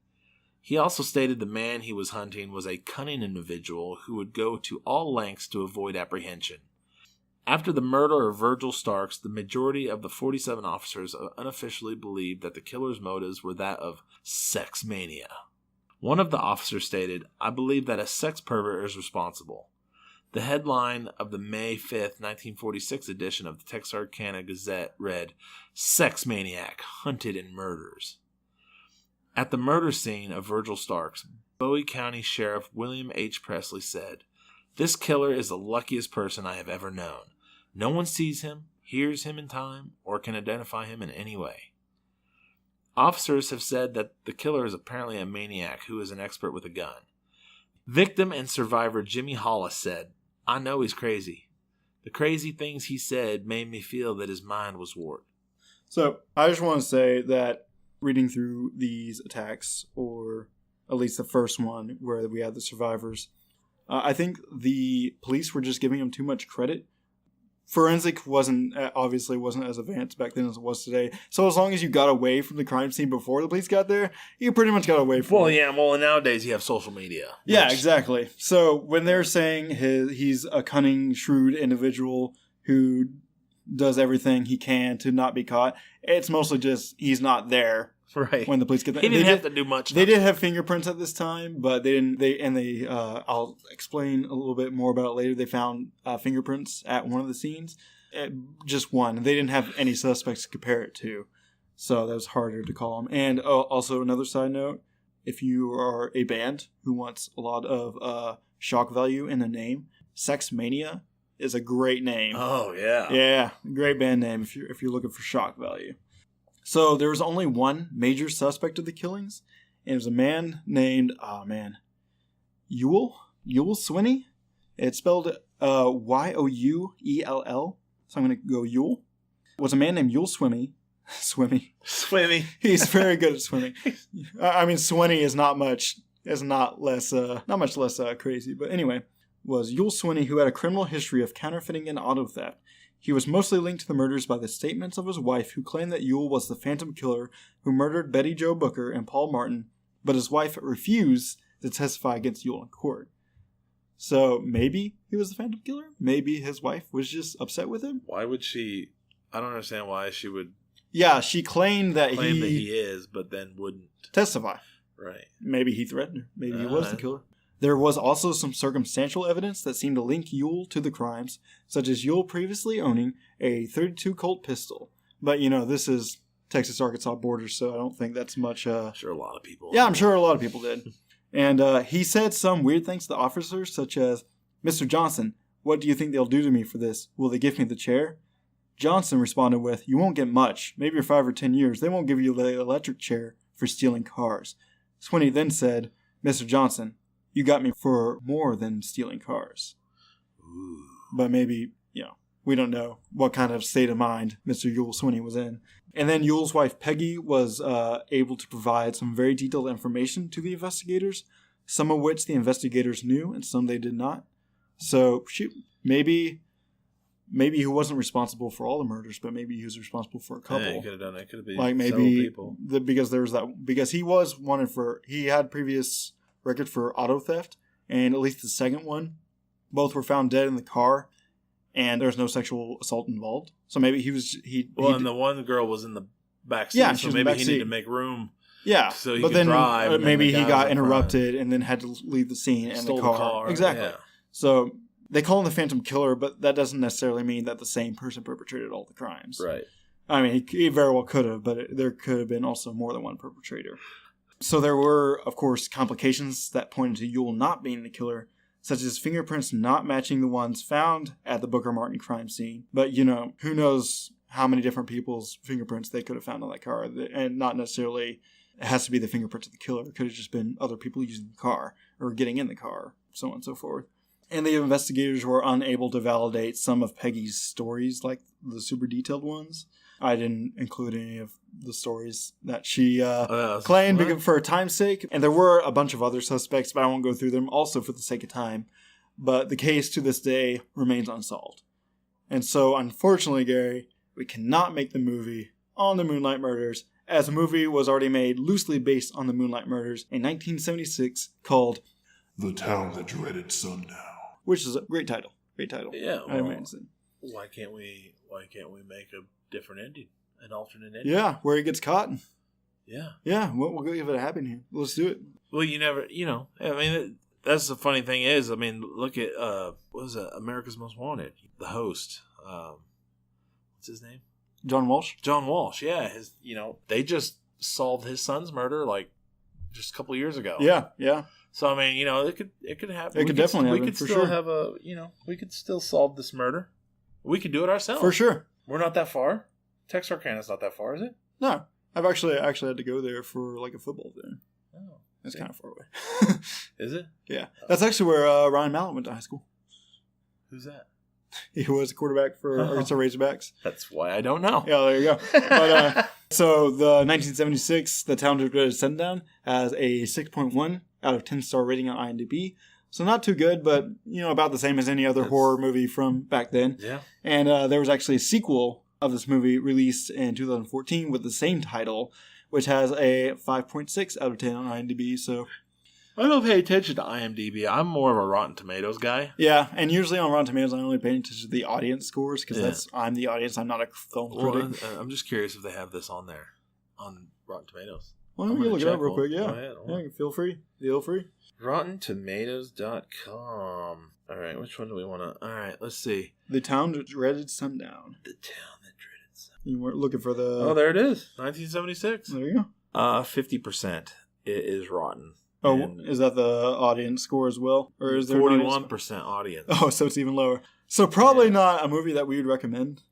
He also stated the man he was hunting was a cunning individual who would go to all lengths to avoid apprehension. After the murder of Virgil Starks, the majority of the 47 officers unofficially believed that the killer's motives were that of sex mania. One of the officers stated, "I believe that a sex pervert is responsible." The headline of the May 5th, 1946 edition of the Texarkana Gazette read, "Sex Maniac Hunted and Murders." At the murder scene of Virgil Starks, Bowie County Sheriff William H. Presley said, "This killer is the luckiest person I have ever known. No one sees him, hears him in time, or can identify him in any way." Officers have said that the killer is apparently a maniac who is an expert with a gun. Victim and survivor Jimmy Hollis said, "I know he's crazy. The crazy things he said made me feel that his mind was warped." So I just want to say that reading through these attacks, or at least the first one where we had the survivors, I think the police were just giving them too much credit. Forensic obviously wasn't as advanced back then as it was today. So as long as you got away from the crime scene before the police got there, you pretty much got away from it. And nowadays you have social media. Yeah, exactly. So when they're saying he's a cunning, shrewd individual who does everything he can to not be caught, it's mostly just he's not there. Right. When the police get there. He didn't have to do much. They did have fingerprints at this time, but they didn't. I'll explain a little bit more about it later. They found fingerprints at one of the scenes. Just one. They didn't have any suspects to compare it to. So that was harder to call them. And also another side note, if you are a band who wants a lot of shock value in the name, Sex Mania is a great name. Oh, yeah. Yeah, great band name if you're looking for shock value. So there was only one major suspect of the killings, and it was a man named, Ewell Swinney. It's spelled Youell, so I'm going to go Ewell. It was a man named Ewell Swinney. Swimmy. He's very good at swimming. I mean, Swinney is not much less crazy, but anyway, was Ewell Swinney, who had a criminal history of counterfeiting and auto theft. He was mostly linked to the murders by the statements of his wife, who claimed that Ewell was the phantom killer who murdered Betty Jo Booker and Paul Martin, but his wife refused to testify against Ewell in court. So maybe he was the Phantom Killer. Maybe his wife was just upset with him. Why would she? I don't understand why she would Yeah, she claimed that claim that he is, but then wouldn't testify. Right. Maybe he threatened her. Maybe he was the killer. There was also some circumstantial evidence that seemed to link Yule to the crimes, such as Yule previously owning a .32 Colt pistol. But, this is Texas-Arkansas border, so I don't think that's much... I'm sure a lot of people... Yeah, I'm sure a lot of people did. And he said some weird things to officers, such as, "Mr. Johnson, what do you think they'll do to me for this? Will they give me the chair?" Johnson responded with, "You won't get much. Maybe for 5 or 10 years. They won't give you the electric chair for stealing cars." Swinney then said, "Mr. Johnson, you got me for more than stealing cars." Ooh. But maybe, we don't know what kind of state of mind Mr. Yule Swinney was in. And then Yule's wife Peggy was able to provide some very detailed information to the investigators, some of which the investigators knew and some they did not. So maybe he wasn't responsible for all the murders, but maybe he was responsible for a couple. Yeah, he could have done it. It could have been like several maybe people. Because he was wanted he had previous record for auto theft, and at least the second one, both were found dead in the car, and there's no sexual assault involved. So maybe and the one girl was in the back seat, Yeah, so she was in maybe the back he seat. needed to make room. Yeah, So he but could then drive, and then maybe the he guy got was in interrupted and then had to leave the scene and Stole the car. Exactly. Yeah. So they call him the Phantom Killer, but that doesn't necessarily mean that the same person perpetrated all the crimes. Right. I mean, he very well could have, but there could have been also more than one perpetrator. So there were, of course, complications that pointed to Yule not being the killer, such as fingerprints not matching the ones found at the Booker Martin crime scene. But, who knows how many different people's fingerprints they could have found on that car, and not necessarily it has to be the fingerprints of the killer. It could have just been other people using the car or getting in the car, so on and so forth. And the investigators were unable to validate some of Peggy's stories, like the super detailed ones. I didn't include any of the stories that she claimed for time's sake. And there were a bunch of other suspects, but I won't go through them also for the sake of time. But the case to this day remains unsolved. And so, unfortunately, Gary, we cannot make the movie on the Moonlight Murders, as a movie was already made loosely based on the Moonlight Murders in 1976 called The Town That Dreaded Sundown. Which is a great title. Great title. Yeah. I imagine. Why can't we make a different ending, an alternate ending? Yeah, where he gets caught. Yeah. Yeah, we'll give it a happen here. Let's do it. Well, I mean, that's the funny thing is, I mean, look at what was it? America's Most Wanted, the host. What's his name? John Walsh. John Walsh. Yeah, they just solved his son's murder just a couple years ago. Yeah. So I mean, it could happen. It could definitely happen. We could for still sure. have we could still solve this murder. We could do it ourselves. For sure. We're not that far. Texarkana's not that far, is it? No, I've actually had to go there for like a football thing. Oh, It's kind of far away. is it? Yeah, that's actually where Ryan Mallett went to high school. Who's that? He was a quarterback for Arkansas Razorbacks. That's why I don't know. Yeah, there you go. But so the 1976, The Town That Dreaded Sundown has a 6.1 out of 10 star rating on IMDb. So not too good, but about the same as any other horror movie from back then. Yeah. And there was actually a sequel of this movie released in 2014 with the same title, which has a 5.6 out of 10 on IMDb. So I don't pay attention to IMDb. I'm more of a Rotten Tomatoes guy. yeah, and usually on Rotten Tomatoes, I only pay attention to the audience scores because I'm the audience. I'm not a film critic. I'm just curious if they have this on there on Rotten Tomatoes. Why don't you look it up real quick? Yeah, Go ahead. yeah, feel free. Feel free. RottenTomatoes.com. All right, which one do we want to? All right, let's see. The Town That Dreaded Sundown. The Town That Dreaded Sundown. You weren't looking for the. Oh, there it is. 1976. There you go. 50%. It is rotten. Oh, And is that the audience score as well, or is there 41% audience? Oh, so it's even lower. So probably not a movie that we would recommend.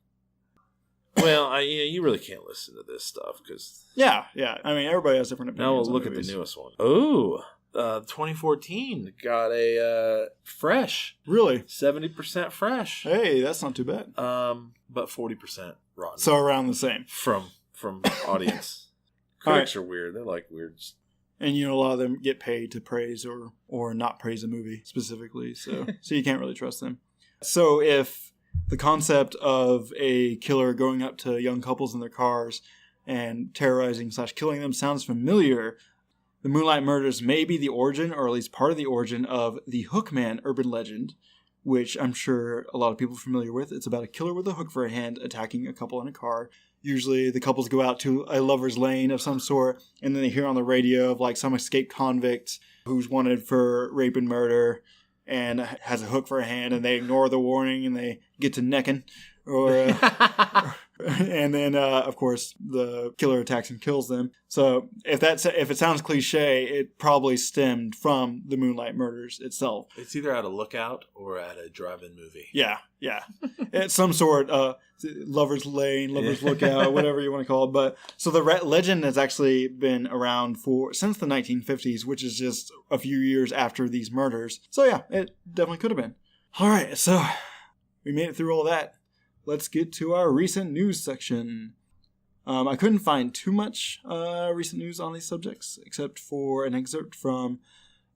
Well, you really can't listen to this stuff because Yeah. I mean, everybody has different now opinions. we'll look at the newest one. Oh, 2014 got a fresh, Really? 70% fresh. Hey, that's not too bad. But 40% rotten. So around the same. from audience. All Critics are weird. They like weird. And a lot of them get paid to praise or not praise a movie specifically, so you can't really trust them. So if the concept of a killer going up to young couples in their cars and terrorizing / killing them sounds familiar, the The Moonlight Murders may be the origin, or at least part of the origin, of the Hookman urban legend, which I'm sure a lot of people are familiar with. It's about a killer with a hook for a hand attacking a couple in a car. Usually the couples go out to a lover's lane of some sort, and then they hear on the radio of like some escaped convict who's wanted for rape and murder and has a hook for a hand, and they ignore the warning and they get to necking. And then, of course, the killer attacks and kills them. So if it sounds cliche, it probably stemmed from the Moonlight Murders itself. It's either at a Lookout or at a drive-in movie. Yeah. It's some sort Lover's Lane, Lover's Lookout, whatever you want to call it. But so the legend has actually been around since the 1950s, which is just a few years after these murders. So yeah, it definitely could have been. All right, so we made it through all that. Let's get to our recent news section. I couldn't find too much recent news on these subjects, except for an excerpt from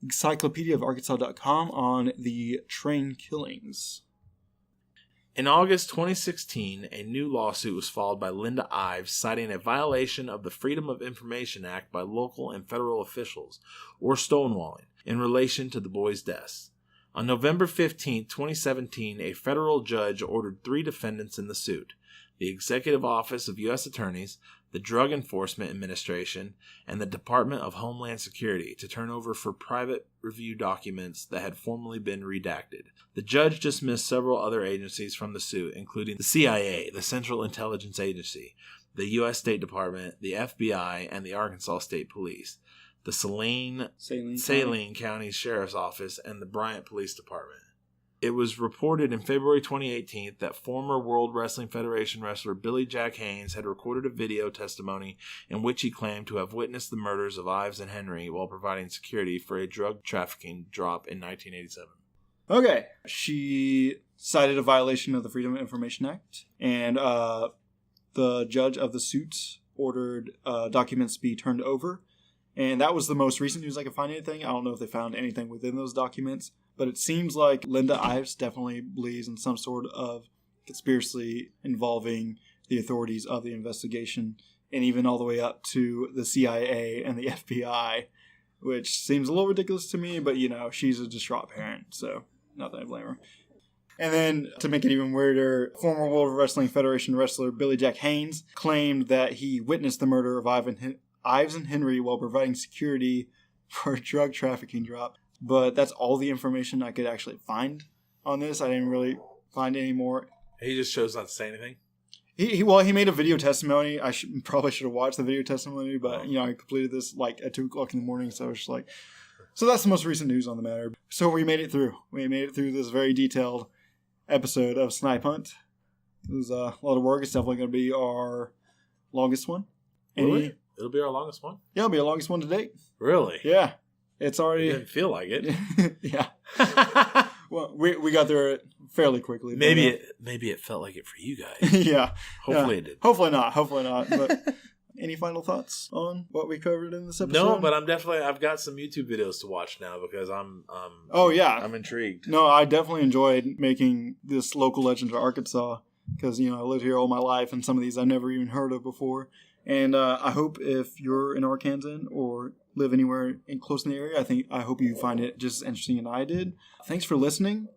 encyclopediaofarkansas.com on the train killings. In August 2016, a new lawsuit was filed by Linda Ives citing a violation of the Freedom of Information Act by local and federal officials, or stonewalling, in relation to the boys' deaths. On November 15, 2017, a federal judge ordered 3 defendants in the suit: the Executive Office of U.S. Attorneys, the Drug Enforcement Administration, and the Department of Homeland Security to turn over for private review documents that had formerly been redacted. The judge dismissed several other agencies from the suit, including the CIA, the Central Intelligence Agency, the U.S. State Department, the FBI, and the Arkansas State Police, the Saline County Sheriff's Office, and the Bryant Police Department. It was reported in February 2018 that former World Wrestling Federation wrestler Billy Jack Haynes had recorded a video testimony in which he claimed to have witnessed the murders of Ives and Henry while providing security for a drug trafficking drop in 1987. Okay. She cited a violation of the Freedom of Information Act, and the judge of the suit ordered documents be turned over. And that was the most recent news I could find anything. I don't know if they found anything within those documents, but it seems like Linda Ives definitely believes in some sort of conspiracy involving the authorities of the investigation, and even all the way up to the CIA and the FBI, which seems a little ridiculous to me, but she's a distraught parent, so not that I blame her. And then, to make it even weirder, former World Wrestling Federation wrestler Billy Jack Haynes claimed that he witnessed the murder of Ives and Henry while providing security for a drug trafficking drop. But that's all the information I could actually find on this. I didn't really find any more. He just chose not to say anything? He made a video testimony. I probably should have watched the video testimony, but I completed this at 2 o'clock in the morning, so I was just like... So that's the most recent news on the matter. So we made it through. We made it through this very detailed episode of Snipe Hunt. It was a lot of work. It's definitely going to be our longest one. Really? It'll be our longest one? Yeah, it'll be our longest one to date. Really? Yeah. It's already... It didn't feel like it. Yeah. Well, we got through it fairly quickly. Maybe it felt like it for you guys. Yeah. Hopefully it did. Hopefully not. But any final thoughts on what we covered in this episode? No, but I've got some YouTube videos to watch now because I'm intrigued. No, I definitely enjoyed making this local legend of Arkansas because, I lived here all my life, and some of these I never even heard of before. And I hope if you're an Arkansan or live anywhere close in the area, I hope you find it just as interesting as I did. Thanks for listening.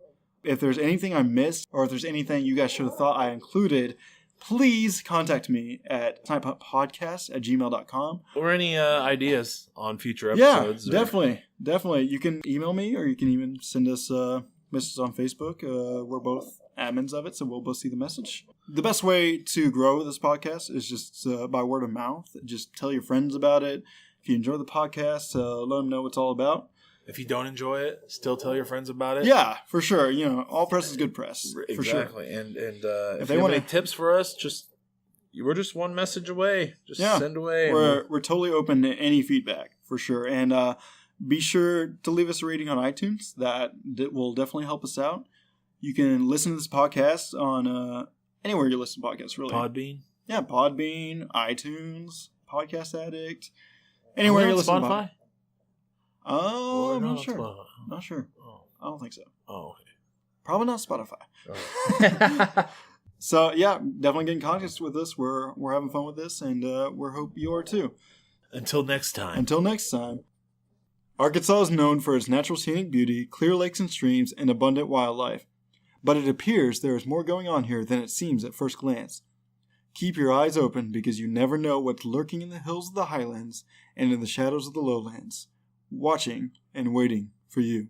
If there's anything I missed, or if there's anything you guys should have thought I included, please contact me at snipehunpodcast@gmail.com. Or any ideas on future episodes. Yeah, definitely. You can email me, or you can even send us messages on Facebook. We're both admins of it, so we'll both see the message. The best way to grow this podcast is just by word of mouth. Just tell your friends about it. If you enjoy the podcast, let them know what it's all about. If you don't enjoy it, still tell your friends about it. Yeah, for sure. All press is good press. Exactly. For sure. And if they want any tips for us, we're just one message away. Send away. We're totally open to any feedback, for sure. And be sure to leave us a rating on iTunes. That will definitely help us out. You can listen to this podcast on anywhere you listen to podcasts, really. Podbean? Yeah, Podbean, iTunes, Podcast Addict. Anywhere you listen to Spotify? Oh, I'm not sure. Not sure. Oh. I don't think so. Oh, okay. Probably not Spotify. Oh. So, yeah, definitely get in contact with us. We're having fun with this, and we hope you are too. Until next time. Arkansas is known for its natural scenic beauty, clear lakes and streams, and abundant wildlife. But it appears there is more going on here than it seems at first glance. Keep your eyes open because you never know what's lurking in the hills of the highlands and in the shadows of the lowlands, watching and waiting for you.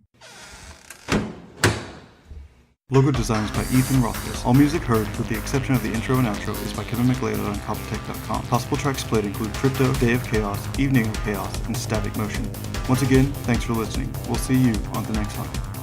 Logo designs by Ethan Rothfuss. All music heard, with the exception of the intro and outro, is by Kevin McLeod on Coppertech.com. Possible tracks played include Crypto, Day of Chaos, Evening of Chaos, and Static Motion. Once again, thanks for listening. We'll see you on the next one.